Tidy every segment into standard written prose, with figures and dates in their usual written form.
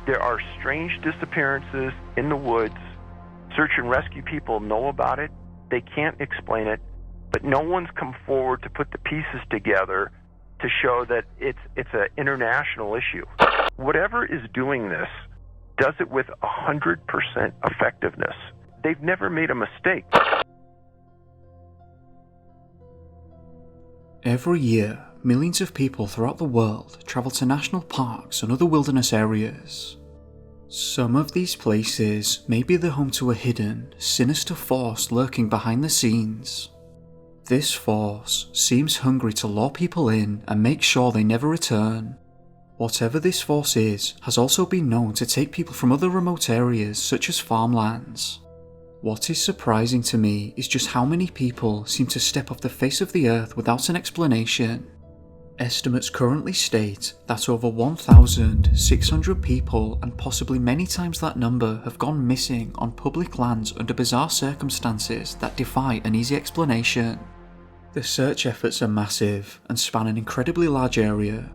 There are strange disappearances in the woods. Search and rescue people know about it. They can't explain it, but no one's come forward to put the pieces together to show that it's an international issue. Whatever is doing this does it with 100% effectiveness. They've never made a mistake. Every year, millions of people throughout the world travel to national parks and other wilderness areas. Some of these places may be the home to a hidden, sinister force lurking behind the scenes. This force seems hungry to lure people in and make sure they never return. Whatever this force is has also been known to take people from other remote areas such as farmlands. What is surprising to me is just how many people seem to step off the face of the earth without an explanation. Estimates currently state that over 1,600 people, and possibly many times that number, have gone missing on public lands under bizarre circumstances that defy an easy explanation. The search efforts are massive and span an incredibly large area.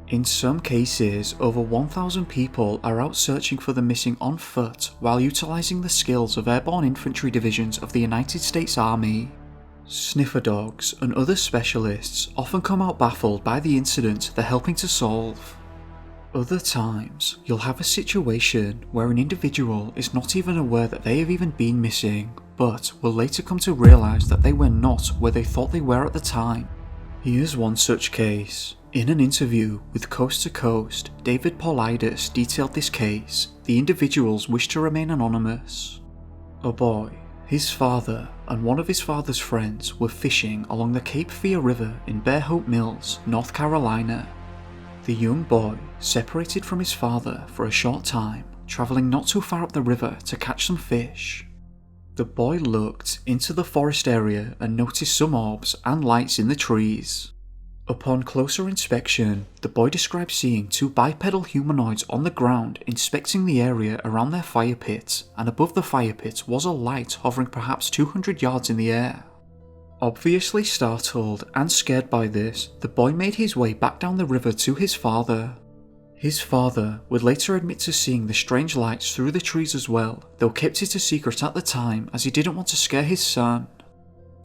In some cases, over 1,000 people are out searching for the missing on foot while utilising the skills of airborne infantry divisions of the United States Army. Sniffer dogs and other specialists often come out baffled by the incident they're helping to solve. Other times, you'll have a situation where an individual is not even aware that they have even been missing, but will later come to realise that they were not where they thought they were at the time. Here's one such case. In an interview with Coast to Coast, David Paulides detailed this case. The individuals wished to remain anonymous. A boy, his father, and one of his father's friends were fishing along the Cape Fear River in Bear Hope Mills, North Carolina. The young boy separated from his father for a short time, travelling not too far up the river to catch some fish. The boy looked into the forest area and noticed some orbs and lights in the trees. Upon closer inspection, the boy described seeing two bipedal humanoids on the ground inspecting the area around their fire pit, and above the fire pit was a light hovering perhaps 200 yards in the air. Obviously startled and scared by this, the boy made his way back down the river to his father. His father would later admit to seeing the strange lights through the trees as well, though kept it a secret at the time as he didn't want to scare his son.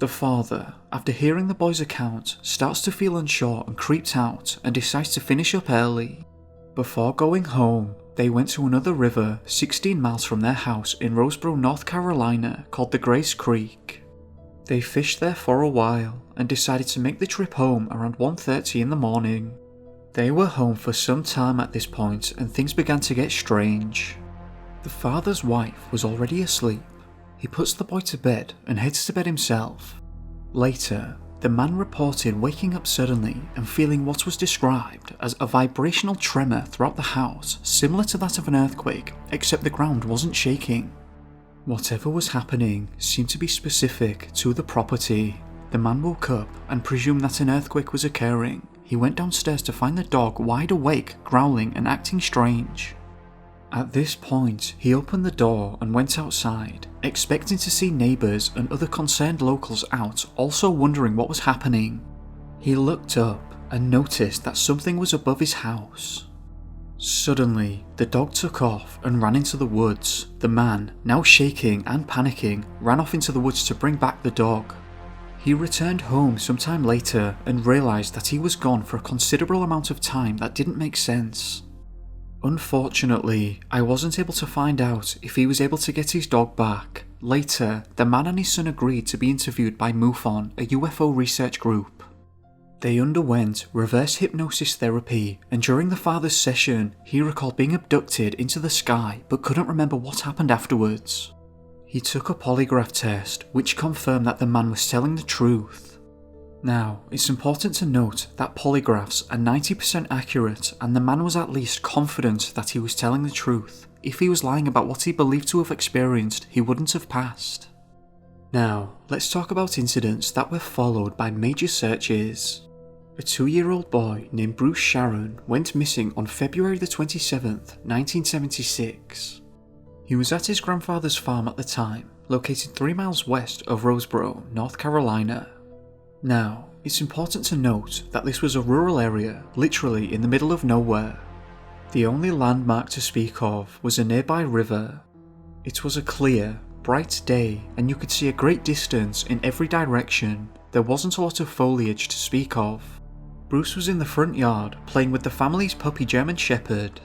The father, after hearing the boy's account, starts to feel unsure and creeped out and decides to finish up early. Before going home, they went to another river 16 miles from their house in Roseboro, North Carolina called the Grace Creek. They fished there for a while and decided to make the trip home around 1:30 in the morning. They were home for some time at this point and things began to get strange. The father's wife was already asleep. He puts the boy to bed and heads to bed himself. Later, the man reported waking up suddenly and feeling what was described as a vibrational tremor throughout the house, similar to that of an earthquake, except the ground wasn't shaking. Whatever was happening seemed to be specific to the property. The man woke up and presumed that an earthquake was occurring. He went downstairs to find the dog wide awake, growling and acting strange. At this point, he opened the door and went outside, expecting to see neighbours and other concerned locals out, also wondering what was happening. He looked up and noticed that something was above his house. Suddenly, the dog took off and ran into the woods. The man, now shaking and panicking, ran off into the woods to bring back the dog. He returned home sometime later and realised that he was gone for a considerable amount of time that didn't make sense. Unfortunately, I wasn't able to find out if he was able to get his dog back. Later, the man and his son agreed to be interviewed by MUFON, a UFO research group. They underwent reverse hypnosis therapy, and during the father's session, he recalled being abducted into the sky but couldn't remember what happened afterwards. He took a polygraph test, which confirmed that the man was telling the truth. Now, it's important to note that polygraphs are 90% accurate, and the man was at least confident that he was telling the truth. If he was lying about what he believed to have experienced, he wouldn't have passed. Now, let's talk about incidents that were followed by major searches. A 2-year-old boy named Bruce Sharon went missing on February the 27th, 1976. He was at his grandfather's farm at the time, located 3 miles west of Roseboro, North Carolina. Now, it's important to note that this was a rural area, literally in the middle of nowhere. The only landmark to speak of was a nearby river. It was a clear, bright day and you could see a great distance in every direction. There wasn't a lot of foliage to speak of. Bruce was in the front yard playing with the family's puppy German Shepherd.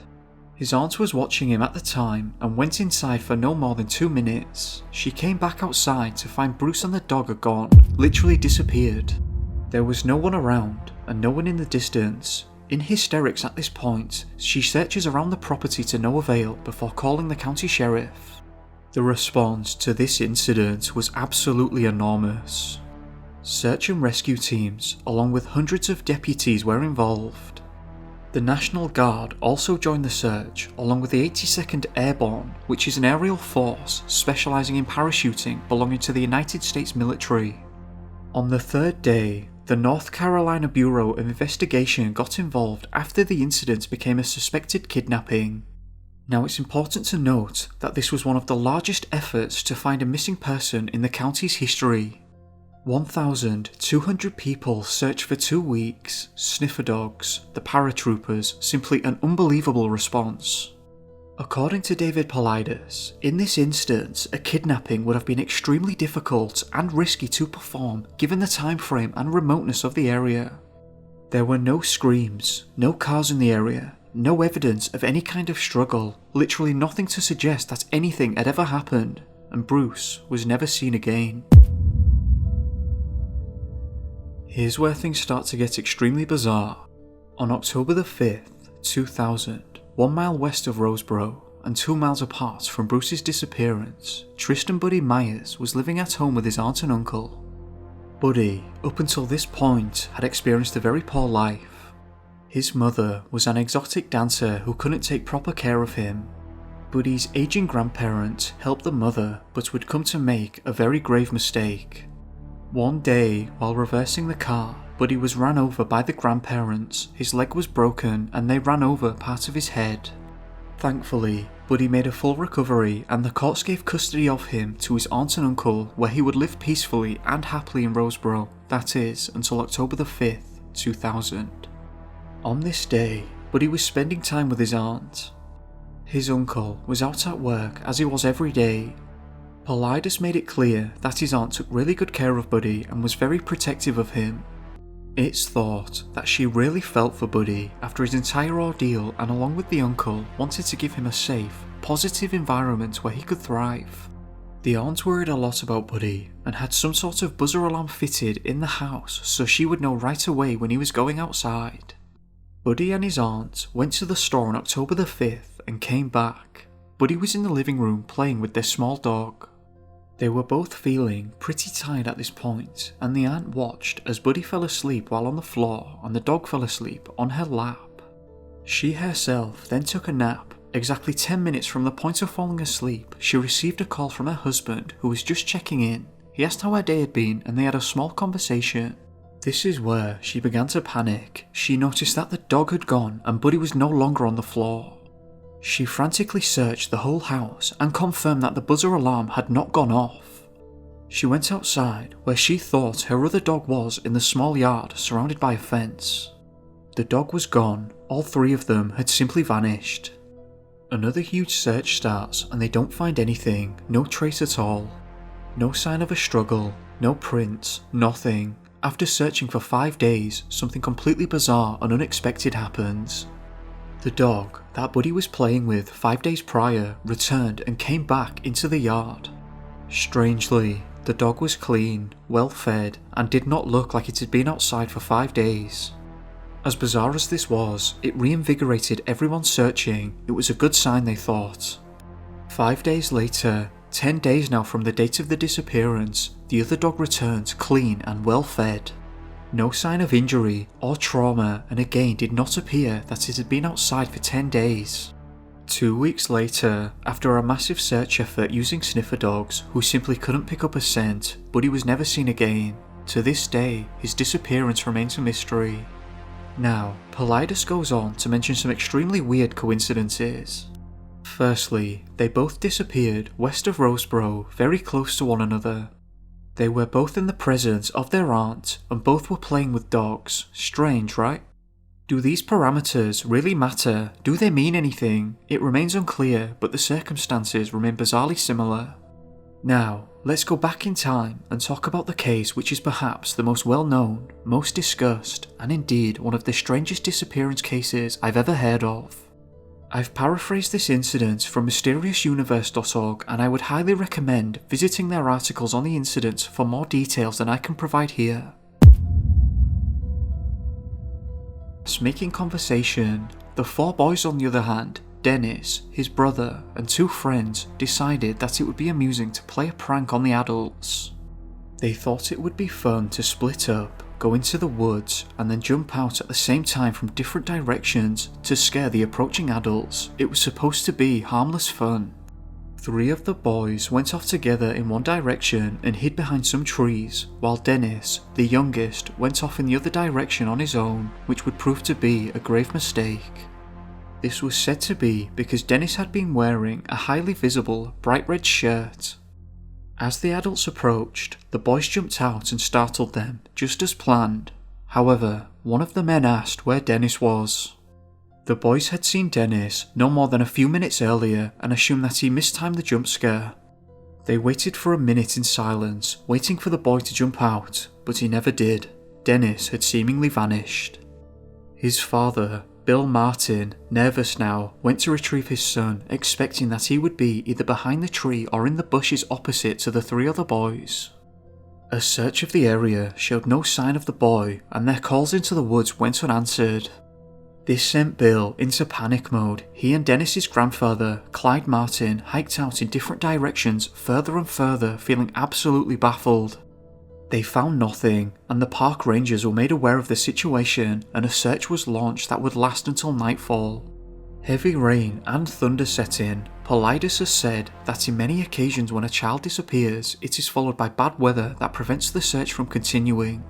His aunt was watching him at the time and went inside for no more than 2 minutes. She came back outside to find Bruce and the dog had gone, literally disappeared. There was no one around and no one in the distance. In hysterics at this point, she searches around the property to no avail before calling the county sheriff. The response to this incident was absolutely enormous. Search and rescue teams, along with hundreds of deputies, were involved. The National Guard also joined the search, along with the 82nd Airborne, which is an aerial force specialising in parachuting belonging to the United States military. On the third day, the North Carolina Bureau of Investigation got involved after the incident became a suspected kidnapping. Now it's important to note that this was one of the largest efforts to find a missing person in the county's history. 1,200 people searched for 2 weeks, sniffer dogs, the paratroopers, simply an unbelievable response. According to David Paulides, in this instance, a kidnapping would have been extremely difficult and risky to perform given the time frame and remoteness of the area. There were no screams, no cars in the area, no evidence of any kind of struggle, literally nothing to suggest that anything had ever happened, and Bruce was never seen again. Here's where things start to get extremely bizarre. On October the 5th, 2000, 1 mile west of Roseboro and 2 miles apart from Bruce's disappearance, Tristan Buddy Myers was living at home with his aunt and uncle. Buddy, up until this point, had experienced a very poor life. His mother was an exotic dancer who couldn't take proper care of him. Buddy's aging grandparent helped the mother but would come to make a very grave mistake. One day, while reversing the car, Buddy was ran over by the grandparents, his leg was broken and they ran over part of his head. Thankfully, Buddy made a full recovery and the courts gave custody of him to his aunt and uncle where he would live peacefully and happily in Roseboro, that is, until October the 5th, 2000. On this day, Buddy was spending time with his aunt. His uncle was out at work as he was every day. Paulides made it clear that his aunt took really good care of Buddy and was very protective of him. It's thought that she really felt for Buddy after his entire ordeal and along with the uncle wanted to give him a safe, positive environment where he could thrive. The aunt worried a lot about Buddy and had some sort of buzzer alarm fitted in the house so she would know right away when he was going outside. Buddy and his aunt went to the store on October the 5th and came back. Buddy was in the living room playing with their small dog. They were both feeling pretty tired at this point, and the aunt watched as Buddy fell asleep while on the floor and the dog fell asleep on her lap. She herself then took a nap. Exactly 10 minutes from the point of falling asleep, she received a call from her husband who was just checking in. He asked how her day had been and they had a small conversation. This is where she began to panic. She noticed that the dog had gone and Buddy was no longer on the floor. She frantically searched the whole house and confirmed that the buzzer alarm had not gone off. She went outside where she thought her other dog was in the small yard surrounded by a fence. The dog was gone, all 3 of them had simply vanished. Another huge search starts and they don't find anything, no trace at all. No sign of a struggle, no prints, nothing. After searching for 5 days, something completely bizarre and unexpected happens. The dog that Buddy was playing with 5 days prior returned and came back into the yard. Strangely, the dog was clean, well fed, and did not look like it had been outside for 5 days. As bizarre as this was, it reinvigorated everyone searching. It was a good sign, they thought. 5 days later, 10 days now from the date of the disappearance, the other dog returned clean and well fed. No sign of injury or trauma, and again did not appear that it had been outside for 10 days. 2 weeks later, after a massive search effort using sniffer dogs who simply couldn't pick up a scent, Buddy was never seen again. To this day, his disappearance remains a mystery. Now, Paulides goes on to mention some extremely weird coincidences. Firstly, they both disappeared west of Roseboro, very close to one another. They were both in the presence of their aunt and both were playing with dogs. Strange, right? Do these parameters really matter? Do they mean anything? It remains unclear, but the circumstances remain bizarrely similar. Now, let's go back in time and talk about the case which is perhaps the most well known, most discussed, and indeed one of the strangest disappearance cases I've ever heard of. I've paraphrased this incident from mysteriousuniverse.org, and I would highly recommend visiting their articles on the incident for more details than I can provide here. Making conversation, the four boys on the other hand, Dennis, his brother, and two friends decided that it would be amusing to play a prank on the adults. They thought it would be fun to split up, go into the woods, and then jump out at the same time from different directions to scare the approaching adults. It was supposed to be harmless fun. 3 of the boys went off together in one direction and hid behind some trees, while Dennis, the youngest, went off in the other direction on his own, which would prove to be a grave mistake. This was said to be because Dennis had been wearing a highly visible, bright red shirt. As the adults approached, the boys jumped out and startled them, just as planned. However, one of the men asked where Dennis was. The boys had seen Dennis no more than a few minutes earlier and assumed that he mistimed the jump scare. They waited for a minute in silence, waiting for the boy to jump out, but he never did. Dennis had seemingly vanished. His father, Bill Martin, nervous now, went to retrieve his son, expecting that he would be either behind the tree or in the bushes opposite to the 3 other boys. A search of the area showed no sign of the boy, and their calls into the woods went unanswered. This sent Bill into panic mode. He and Dennis's grandfather, Clyde Martin, hiked out in different directions further and further, feeling absolutely baffled. They found nothing, and the park rangers were made aware of the situation, and a search was launched that would last until nightfall. Heavy rain and thunder set in. Politis has said that in many occasions when a child disappears, it is followed by bad weather that prevents the search from continuing.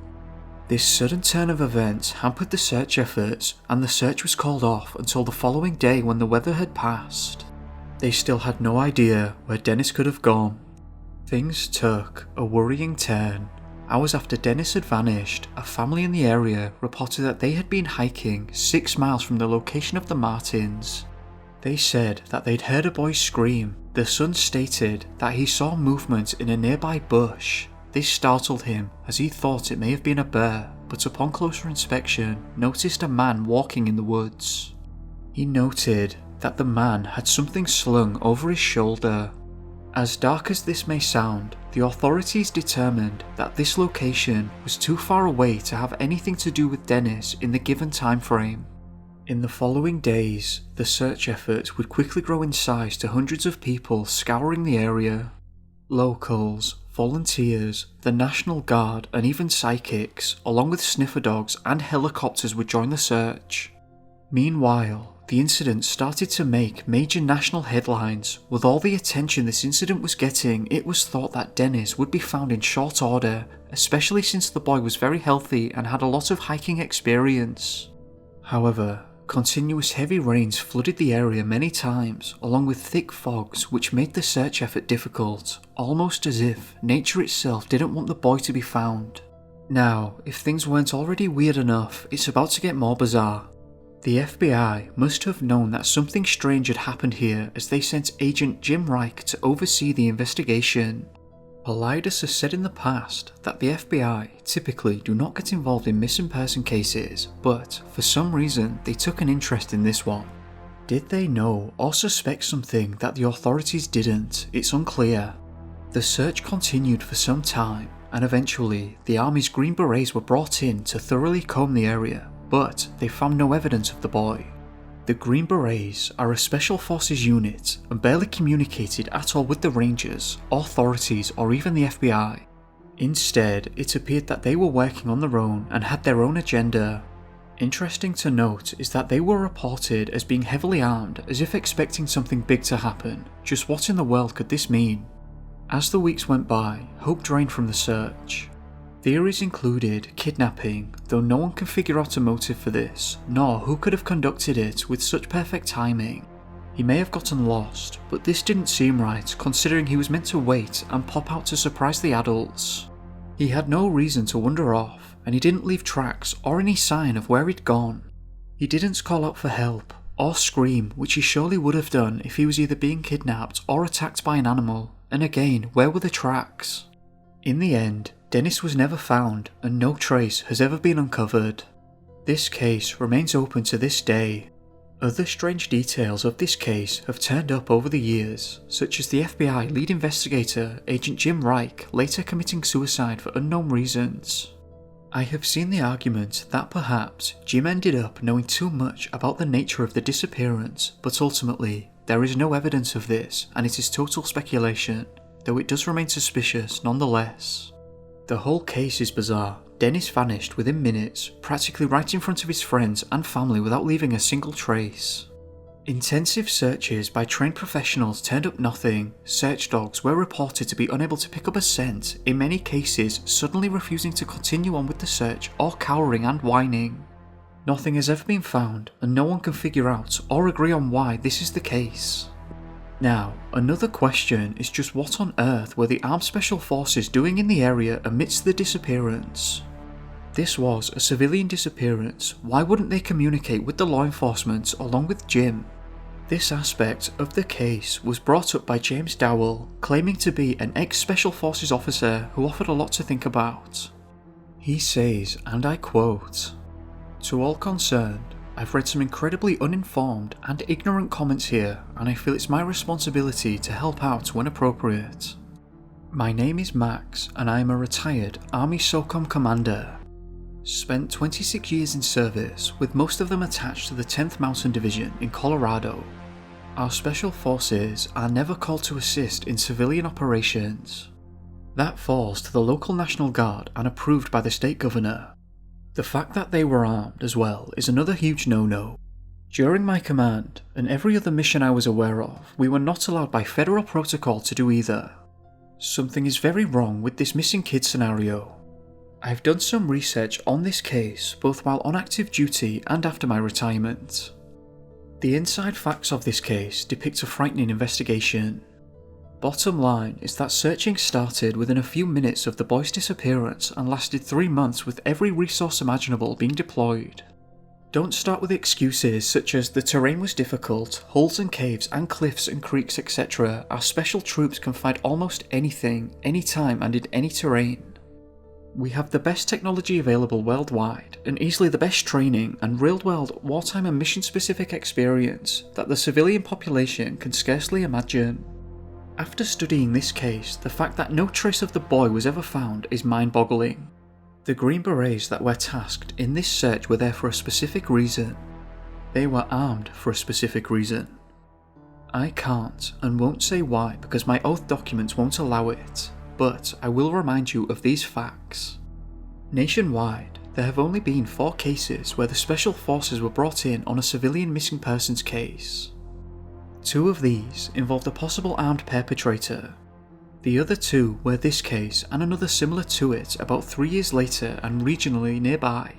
This sudden turn of events hampered the search efforts, and the search was called off until the following day when the weather had passed. They still had no idea where Dennis could have gone. Things took a worrying turn. Hours after Dennis had vanished, a family in the area reported that they had been hiking 6 miles from the location of the Martins. They said that they'd heard a boy scream. The son stated that he saw movement in a nearby bush. This startled him as he thought it may have been a bear, but upon closer inspection noticed a man walking in the woods. He noted that the man had something slung over his shoulder. As dark as this may sound, the authorities determined that this location was too far away to have anything to do with Dennis in the given time frame. In the following days, the search efforts would quickly grow in size to hundreds of people scouring the area. Locals, volunteers, the National Guard, and even psychics, along with sniffer dogs and helicopters would join the search. Meanwhile, the incident started to make major national headlines. With all the attention this incident was getting, it was thought that Dennis would be found in short order, especially since the boy was very healthy and had a lot of hiking experience. However, continuous heavy rains flooded the area many times, along with thick fogs which made the search effort difficult, almost as if nature itself didn't want the boy to be found. Now, if things weren't already weird enough, it's about to get more bizarre. The FBI must have known that something strange had happened here as they sent Agent Jim Reich to oversee the investigation. Politis has said in the past that the FBI typically do not get involved in missing person cases, but for some reason they took an interest in this one. Did they know or suspect something that the authorities didn't? It's unclear. The search continued for some time, and eventually the Army's Green Berets were brought in to thoroughly comb the area, but they found no evidence of the boy. The Green Berets are a special forces unit and barely communicated at all with the Rangers, authorities, or even the FBI. Instead, it appeared that they were working on their own and had their own agenda. Interesting to note is that they were reported as being heavily armed, as if expecting something big to happen. Just what in the world could this mean? As the weeks went by, hope drained from the search. Theories included kidnapping, though no one can figure out a motive for this, nor who could have conducted it with such perfect timing. He may have gotten lost, but this didn't seem right considering he was meant to wait and pop out to surprise the adults. He had no reason to wander off, and he didn't leave tracks or any sign of where he'd gone. He didn't call out for help, or scream, which he surely would have done if he was either being kidnapped or attacked by an animal, and again, where were the tracks? In the end, Dennis was never found, and no trace has ever been uncovered. This case remains open to this day. Other strange details of this case have turned up over the years, such as the FBI lead investigator, Agent Jim Reich, later committing suicide for unknown reasons. I have seen the argument that perhaps Jim ended up knowing too much about the nature of the disappearance, but ultimately, there is no evidence of this and it is total speculation, though it does remain suspicious nonetheless. The whole case is bizarre. Dennis vanished within minutes, practically right in front of his friends and family without leaving a single trace. Intensive searches by trained professionals turned up nothing. Search dogs were reported to be unable to pick up a scent, in many cases suddenly refusing to continue on with the search or cowering and whining. Nothing has ever been found, and no one can figure out or agree on why this is the case. Now, another question is just what on earth were the armed special forces doing in the area amidst the disappearance? This was a civilian disappearance, why wouldn't they communicate with the law enforcement along with Jim? This aspect of the case was brought up by James Dowell, claiming to be an ex-Special Forces officer who offered a lot to think about. He says, and I quote, "To all concerned, I've read some incredibly uninformed and ignorant comments here, and I feel it's my responsibility to help out when appropriate. My name is Max, and I am a retired Army SOCOM commander. Spent 26 years in service, with most of them attached to the 10th Mountain Division in Colorado. Our special forces are never called to assist in civilian operations. That falls to the local National Guard and approved by the state governor. The fact that they were armed as well is another huge no-no. During my command, and every other mission I was aware of, we were not allowed by federal protocol to do either. Something is very wrong with this missing kid scenario. I've done some research on this case both while on active duty and after my retirement. The inside facts of this case depict a frightening investigation. Bottom line is that searching started within a few minutes of the boy's disappearance and lasted 3 months with every resource imaginable being deployed. Don't start with excuses such as the terrain was difficult, holes and caves and cliffs and creeks etc. Our special troops can find almost anything, anytime and in any terrain. We have the best technology available worldwide, and easily the best training and real-world wartime and mission-specific experience that the civilian population can scarcely imagine. After studying this case, the fact that no trace of the boy was ever found is mind-boggling. The Green Berets that were tasked in this search were there for a specific reason. They were armed for a specific reason. I can't and won't say why because my oath documents won't allow it. But I will remind you of these facts. Nationwide, there have only been 4 cases where the Special Forces were brought in on a civilian missing persons case. 2 of these involved a possible armed perpetrator. The other 2 were this case and another similar to it about 3 years later and regionally nearby.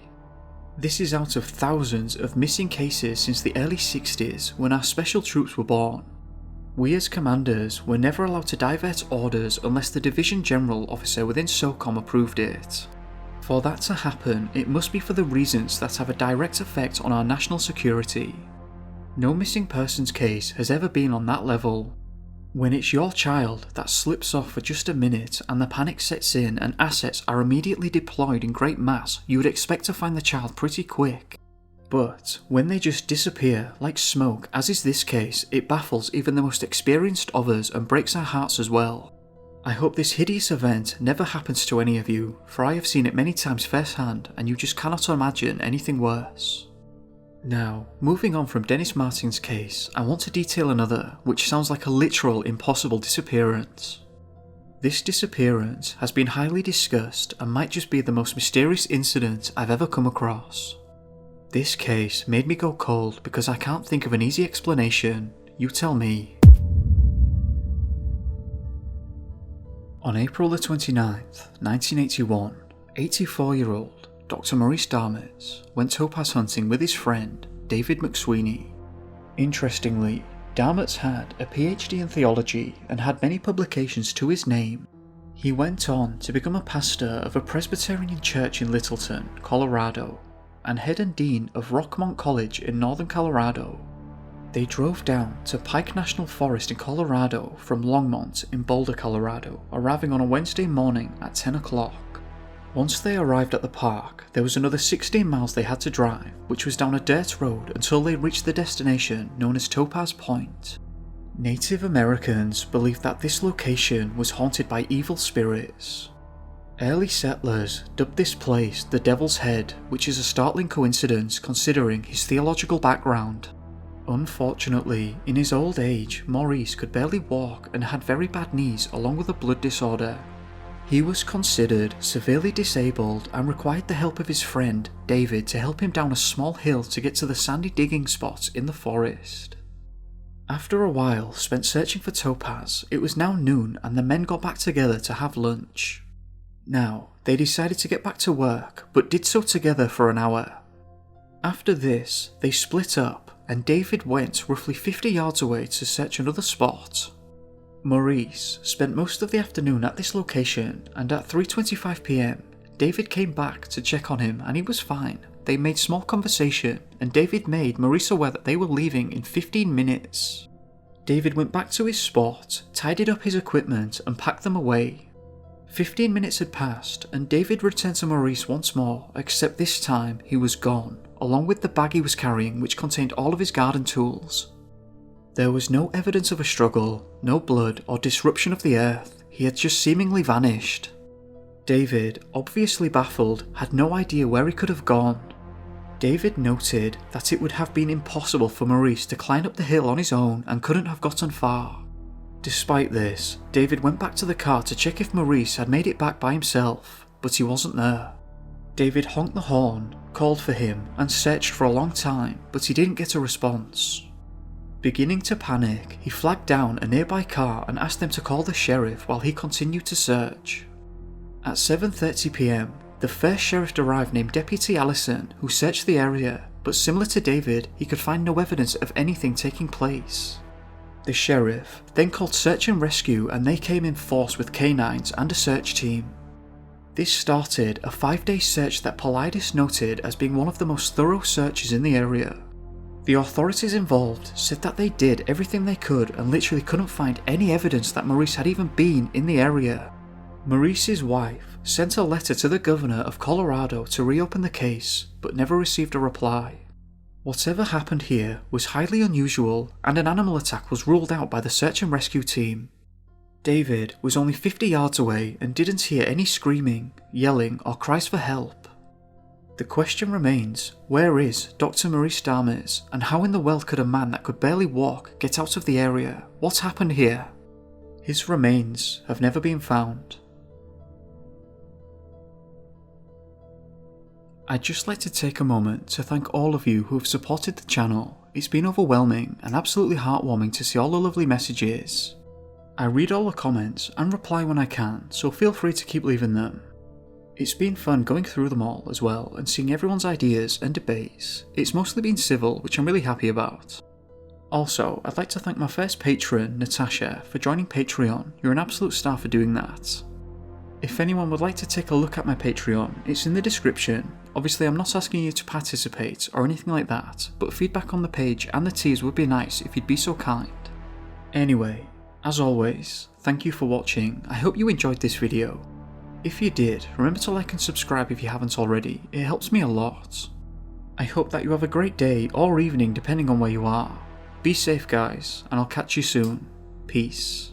This is out of thousands of missing cases since the early 60s when our special troops were born. We as commanders were never allowed to divert orders unless the Division General Officer within SOCOM approved it. For that to happen, it must be for the reasons that have a direct effect on our national security. No missing persons case has ever been on that level. When it's your child that slips off for just a minute and the panic sets in and assets are immediately deployed in great mass, you would expect to find the child pretty quick. But when they just disappear like smoke, as is this case, it baffles even the most experienced of us and breaks our hearts as well. I hope this hideous event never happens to any of you, for I have seen it many times firsthand and you just cannot imagine anything worse. Now, moving on from Dennis Martin's case, I want to detail another, which sounds like a literal impossible disappearance. This disappearance has been highly discussed and might just be the most mysterious incident I've ever come across. This case made me go cold because I can't think of an easy explanation. You tell me. On April the 29th, 1981, 84-year-old Dr. Maurice Darmetz went topaz hunting with his friend David McSweeney. Interestingly, Darmetz had a PhD in theology and had many publications to his name. He went on to become a pastor of a Presbyterian church in Littleton, Colorado. and head and dean of Rockmont College in northern Colorado. They drove down to Pike National Forest in Colorado from Longmont in Boulder, Colorado, arriving on a Wednesday morning at 10 o'clock. Once they arrived at the park, there was another 16 miles they had to drive, which was down a dirt road until they reached the destination known as Topaz Point. Native Americans believed that this location was haunted by evil spirits. Early settlers dubbed this place the Devil's Head, which is a startling coincidence considering his theological background. Unfortunately, in his old age, Maurice could barely walk and had very bad knees along with a blood disorder. He was considered severely disabled and required the help of his friend, David, to help him down a small hill to get to the sandy digging spots in the forest. After a while spent searching for Topaz, it was now noon and the men got back together to have lunch. Now, they decided to get back to work, but did so together for an hour. After this, they split up, and David went roughly 50 yards away to search another spot. Maurice spent most of the afternoon at this location, and at 3:25 PM, David came back to check on him and he was fine. They made small conversation, and David made Maurice aware that they were leaving in 15 minutes. David went back to his spot, tidied up his equipment and packed them away. 15 minutes had passed, and David returned to Maurice once more, except this time he was gone, along with the bag he was carrying which contained all of his garden tools. There was no evidence of a struggle, no blood or disruption of the earth, he had just seemingly vanished. David, obviously baffled, had no idea where he could have gone. David noted that it would have been impossible for Maurice to climb up the hill on his own and couldn't have gotten far. Despite this, David went back to the car to check if Maurice had made it back by himself, but he wasn't there. David honked the horn, called for him, and searched for a long time, but he didn't get a response. Beginning to panic, he flagged down a nearby car and asked them to call the sheriff while he continued to search. At 7:30 PM, the first sheriff arrived named Deputy Allison, who searched the area, but similar to David, he could find no evidence of anything taking place. The sheriff then called search and rescue, and they came in force with canines and a search team. This started a 5-day search that Politis noted as being one of the most thorough searches in the area. The authorities involved said that they did everything they could and literally couldn't find any evidence that Maurice had even been in the area. Maurice's wife sent a letter to the governor of Colorado to reopen the case, but never received a reply. Whatever happened here was highly unusual, and an animal attack was ruled out by the search and rescue team. David was only 50 yards away and didn't hear any screaming, yelling or cries for help. The question remains, where is Dr. Maurice Dames, and how in the world could a man that could barely walk get out of the area? What happened here? His remains have never been found. I'd just like to take a moment to thank all of you who have supported the channel. It's been overwhelming and absolutely heartwarming to see all the lovely messages. I read all the comments and reply when I can, so feel free to keep leaving them. It's been fun going through them all as well and seeing everyone's ideas and debates. It's mostly been civil, which I'm really happy about. Also, I'd like to thank my first patron, Natasha, for joining Patreon. You're an absolute star for doing that. If anyone would like to take a look at my Patreon, it's in the description. Obviously I'm not asking you to participate or anything like that, but feedback on the page and the tiers would be nice if you'd be so kind. Anyway, as always, thank you for watching. I hope you enjoyed this video. If you did, remember to like and subscribe if you haven't already, it helps me a lot. I hope that you have a great day or evening depending on where you are. Be safe guys, and I'll catch you soon. Peace.